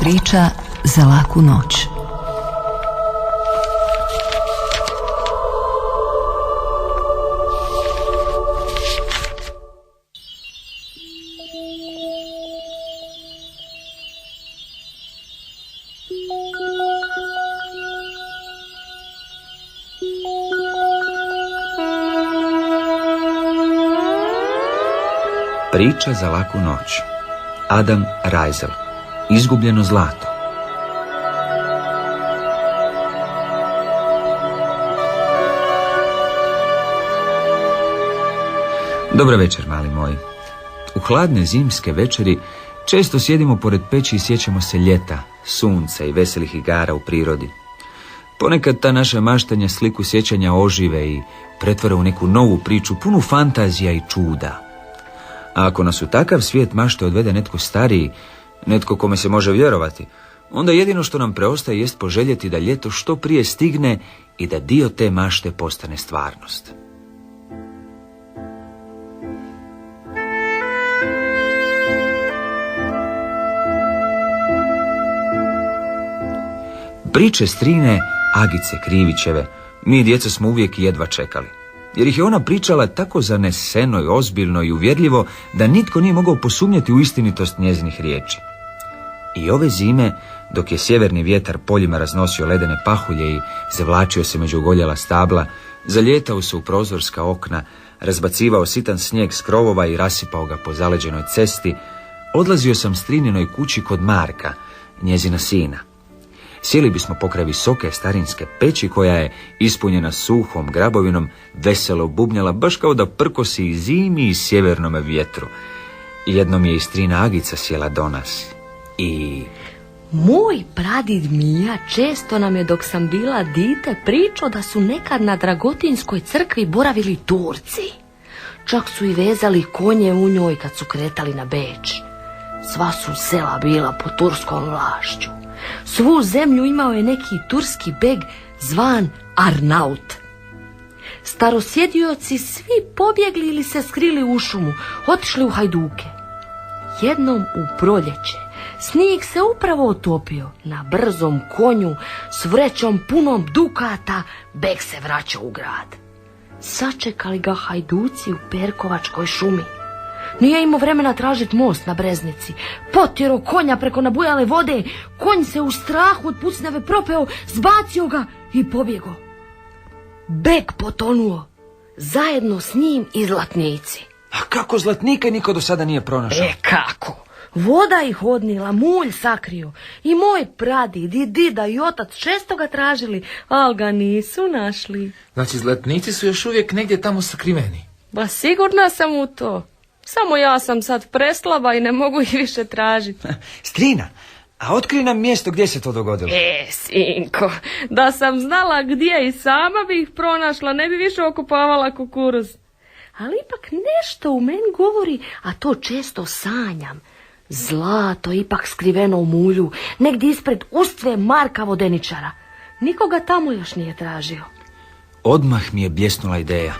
Priča za laku noć. Priča za laku noć. Adam Rajzel. Izgubljeno zlato. Dobar večer, mali moji. U hladne zimske večeri često sjedimo pored peći i sjećamo se ljeta, sunca i veselih igara u prirodi. Ponekad ta naša maštanja sliku sjećanja ožive i pretvore u neku novu priču, punu fantazija i čuda. A ako nas u takav svijet mašte odvede netko stariji, netko kome se može vjerovati, onda jedino što nam preostaje jest poželjeti da ljeto što prije stigne i da dio te mašte postane stvarnost. Priče strine Agice Krivićeve mi djeca smo uvijek jedva čekali, jer ih je ona pričala tako zaneseno i ozbiljno i uvjerljivo da nitko nije mogao posumnjati u istinitost njezinih riječi. I ove zime, dok je sjeverni vjetar poljima raznosio ledene pahulje i zavlačio se među ogoljela stabla, zalijetao se u prozorska okna, razbacivao sitan snijeg s krovova i rasipao ga po zaleđenoj cesti, odlazio sam Strininoj kući kod Marka, njezina sina. Sjeli bismo pokraj visoke starinske peći koja je, ispunjena suhom grabovinom, veselo bubnjala baš kao da prkosi i zimi i sjevernome vjetru. Jednom je i strina Agica sjela do nas i... Moj pradid Mija često nam je dok sam bila dite pričao da su nekad na Dragotinskoj crkvi boravili Turci. Čak su i vezali konje u njoj kad su kretali na Beč. Sva su sela bila pod turskom vlašću. Svu zemlju imao je neki turski beg zvan Arnaut. Starosjedioci svi pobjegli ili se skrili u šumu, otišli u hajduke. Jednom u proljeće snijeg se upravo otopio. Na brzom konju s vrećom punom dukata beg se vraćao u grad. Sačekali ga hajduci u Perkovačkoj šumi. Nije imao vremena tražiti most na Breznici. Potjero konja preko nabujale vode, konj se u strahu od pucnjave propeo, zbacio ga i pobjegao. Beg potonuo, zajedno s njim i zlatnici. A kako zlatnika niko do sada nije pronašao? Kako? Voda ih odnila, mulj sakrio. I moj pradid, i dida, i otac često ga tražili, ali ga nisu našli. Znači, zlatnici su još uvijek negdje tamo sakriveni? Ba sigurna sam u to. Samo ja sam sad preslaba i ne mogu ih više tražiti. Strina, a otkrij nam mjesto gdje se to dogodilo. Sinko, da sam znala gdje i sama bi ih pronašla, ne bi više okupavala kukuruz. Ali ipak nešto u meni govori, a to često sanjam. Zlato ipak skriveno u mulju, negdje ispred ustve Marka Vodeničara. Nikoga tamo još nije tražio. Odmah mi je bljesnula ideja.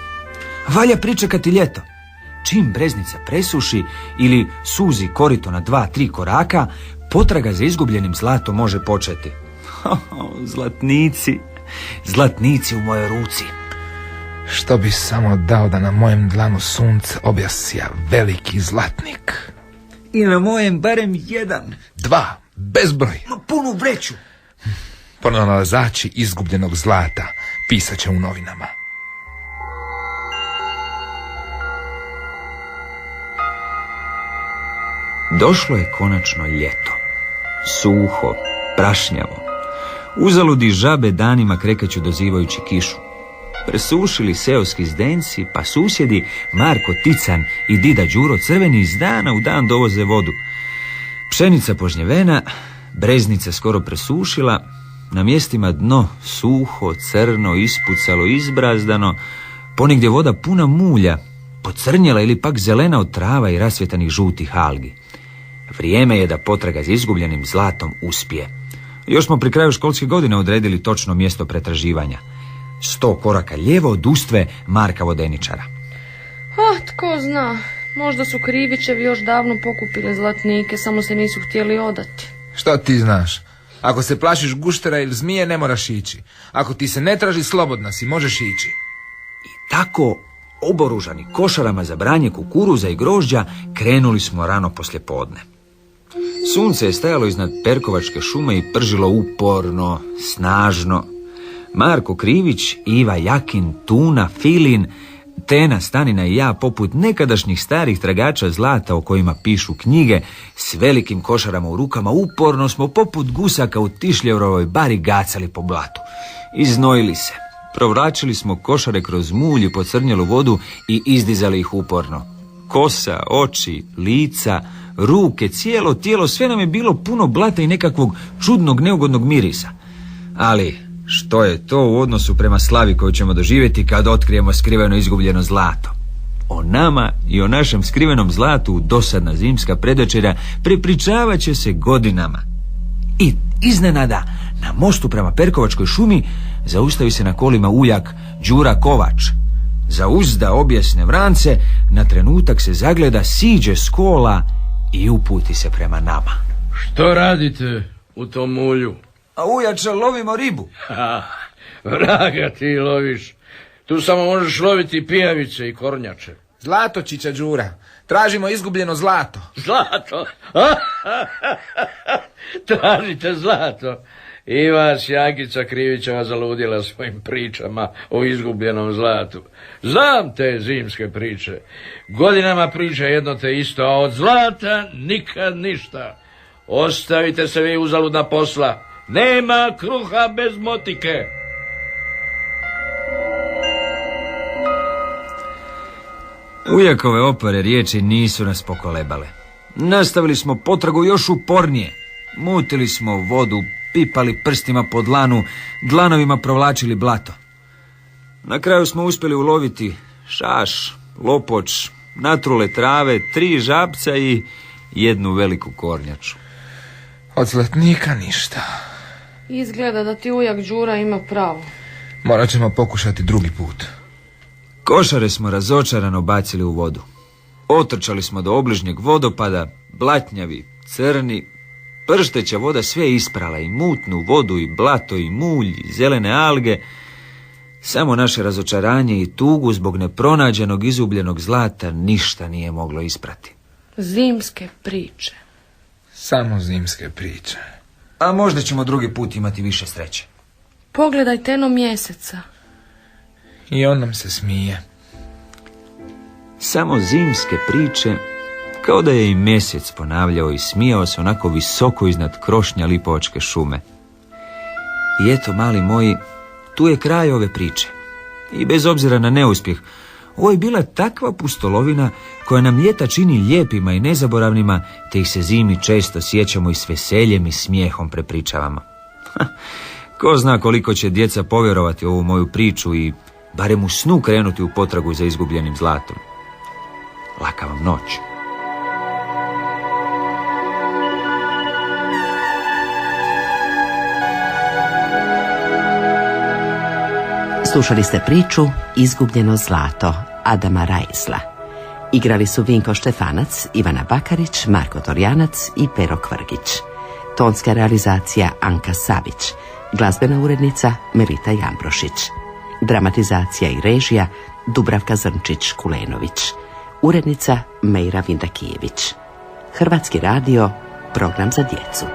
Valja pričekati ljeto. Čim Breznica presuši ili suzi korito na 2-3 koraka, potraga za izgubljenim zlatom može početi. Zlatnici u mojoj ruci. Što bi samo dao da na mojem dlanu sunce objasja veliki zlatnik. I na mojem barem 1. 2, bezbroj. No, punu vreću. Pronalazači izgubljenog zlata pisat će u novinama. Došlo je konačno ljeto. Suho, prašnjavo. Uzaludi žabe danima krekeću dozivajući kišu. Presušili seoski zdenci, pa susjedi Marko Tican i dida Đuro Crveni iz dana u dan dovoze vodu. Pšenica požnjevena, Breznica skoro presušila, na mjestima dno suho, crno, ispucalo, izbrazdano, ponegdje voda puna mulja, pocrnjela ili pak zelena od trava i rasvjetanih žutih algi. Vrijeme je da potraga za izgubljenim zlatom uspije. Još smo pri kraju školske godine odredili točno mjesto pretraživanja. 100 koraka lijevo od ustve Marka Vodeničara. Tko zna, možda su Krivićevi još davno pokupili zlatnike, samo se nisu htjeli odati. Što ti znaš? Ako se plašiš guštera ili zmije, ne moraš ići. Ako ti se ne traži, slobodna si, možeš ići. Tako, oboružani košarama za branje kukuruza i grožđa, krenuli smo rano poslijepodne. Sunce je stajalo iznad Perkovačke šume i pržilo uporno, snažno. Marko Krivić, Iva Jakin, Tuna, Filin, Tena Stanina i ja, poput nekadašnjih starih tragača zlata o kojima pišu knjige, s velikim košarama u rukama, uporno smo poput gusaka u Tišljevrovoj bari gacali po blatu. Iznojili se. Provlačili smo košare kroz mulj i pocrnjelu vodu i izdizali ih uporno. Kosa, oči, lica, ruke, cijelo tijelo, sve nam je bilo puno blata i nekakvog čudnog, neugodnog mirisa. Ali što je to u odnosu prema slavi koju ćemo doživjeti kad otkrijemo skriveno izgubljeno zlato? O nama i o našem skrivenom zlatu u dosadna zimska predvečerja prepričavat će se godinama. I iznenada na mostu prema Perkovačkoj šumi zaustavi se na kolima ujak Đura Kovač. Zauzda objesne vrance, na trenutak se zagleda, siđe s kola i uputi se prema nama. Što radite u tom mulju? A ujače, lovimo ribu. Vraga ti loviš. Tu samo možeš loviti pijavice i kornjače. Zlato, čiča Đura. Tražimo izgubljeno zlato. Zlato? Tražite zlato? I vas Jankica Krivićeva zaludila svojim pričama o izgubljenom zlatu. Znam te zimske priče. Godinama priča jedno te isto, a od zlata nikad ništa. Ostavite se vi uzaludna posla. Nema kruha bez motike. Ujakove opore riječi nisu nas pokolebale. Nastavili smo potragu još upornije. Mutili smo vodu, pipali prstima po dlanu, dlanovima provlačili blato. Na kraju smo uspjeli uloviti šaš, lopoč, natrule trave, 3 žabca i 1 veliku kornjaču. Od zlatnika ništa. Izgleda da ti ujak Đura ima pravo. Morat ćemo pokušati drugi put. Košare smo razočarano bacili u vodu. Otrčali smo do obližnjeg vodopada, blatnjavi, crni. Pršteća voda sve isprala, i mutnu vodu, i blato, i mulj, i zelene alge. Samo naše razočaranje i tugu zbog nepronađenog izgubljenog zlata ništa nije moglo isprati. Zimske priče. Samo zimske priče. A možda ćemo drugi put imati više sreće. Pogledaj Teno mjeseca. I on nam se smije. Samo zimske priče, kao da je i mjesec ponavljao i smijao se onako visoko iznad krošnja Lipovačke šume. I eto, mali moji, tu je kraj ove priče. I bez obzira na neuspjeh, ovo je bila takva pustolovina koja nam ljeta čini lijepima i nezaboravnima, te ih se zimi često sjećamo i s veseljem i smijehom prepričavamo. Ko zna koliko će djeca povjerovati ovu moju priču i barem u snu krenuti u potragu za izgubljenim zlatom. Laka vam noć. Slušali ste priču Izgubljeno zlato Adama Rajsla. Igrali su Vinko Štefanac, Ivana Bakarić, Marko Torjanac i Pero Kvrgić. Tonska realizacija Anka Savić. Glazbena urednica Melita Jambrošić. Dramatizacija i režija Dubravka Zrnčić-Kulenović. Urednica Mejra Vindakijević. Hrvatski radio, program za djecu.